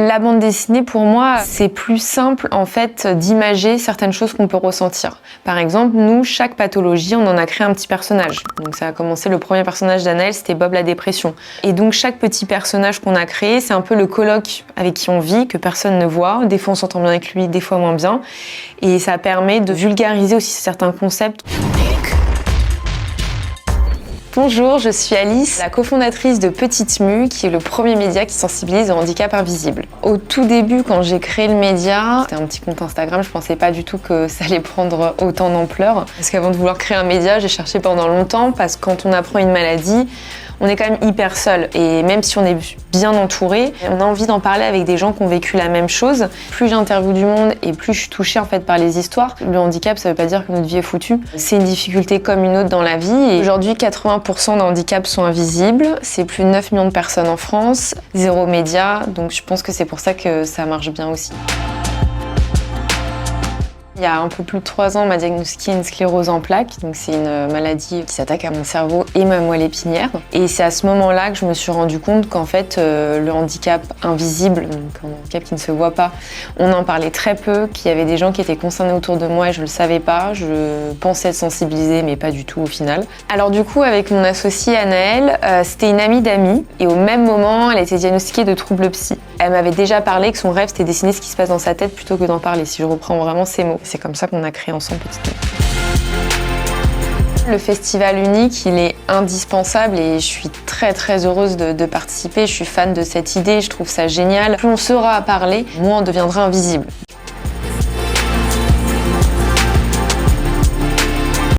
La bande dessinée, pour moi, c'est plus simple en fait d'imager certaines choses qu'on peut ressentir. Par exemple, nous, chaque pathologie, on en a créé un petit personnage. Donc ça a commencé, le premier personnage d'Anaël, c'était Bob la dépression. Et donc chaque petit personnage qu'on a créé, c'est un peu le coloc avec qui on vit, que personne ne voit. Des fois on s'entend bien avec lui, des fois moins bien. Et ça permet de vulgariser aussi certains concepts. Bonjour, je suis Alice, la cofondatrice de Petite Mue, qui est le premier média qui sensibilise au handicap invisible. Au tout début, quand j'ai créé le média, c'était un petit compte Instagram, je pensais pas du tout que ça allait prendre autant d'ampleur. Parce qu'avant de vouloir créer un média, j'ai cherché pendant longtemps, parce que quand on apprend une maladie, on est quand même hyper seul. Et même si on est bien entouré, on a envie d'en parler avec des gens qui ont vécu la même chose. Plus j'interviewe du monde et plus je suis touchée en fait par les histoires. Le handicap, ça veut pas dire que notre vie est foutue. C'est une difficulté comme une autre dans la vie. Et aujourd'hui, 80% des handicaps sont invisibles. C'est plus de 9 millions de personnes en France. 0 média. Donc je pense que c'est pour ça que ça marche bien aussi. Il y a un peu plus de 3 ans, on m'a diagnostiqué une sclérose en plaques. Donc c'est une maladie qui s'attaque à mon cerveau et ma moelle épinière. Et c'est à ce moment-là que je me suis rendu compte qu'en fait, le handicap invisible, donc un handicap qui ne se voit pas, on en parlait très peu, qu'il y avait des gens qui étaient concernés autour de moi et je ne le savais pas. Je pensais être sensibilisée, mais pas du tout au final. Alors du coup, avec mon associée Anaël, c'était une amie d'amis. Et au même moment, elle a été diagnostiquée de troubles psy. Elle m'avait déjà parlé que son rêve, c'était dessiner ce qui se passe dans sa tête plutôt que d'en parler, si je reprends vraiment ces mots. C'est comme ça qu'on a créé ensemble Petite Mue. Le festival unique, il est indispensable et je suis très heureuse de participer. Je suis fan de cette idée, je trouve ça génial. Plus on saura parler, moins on deviendra invisible.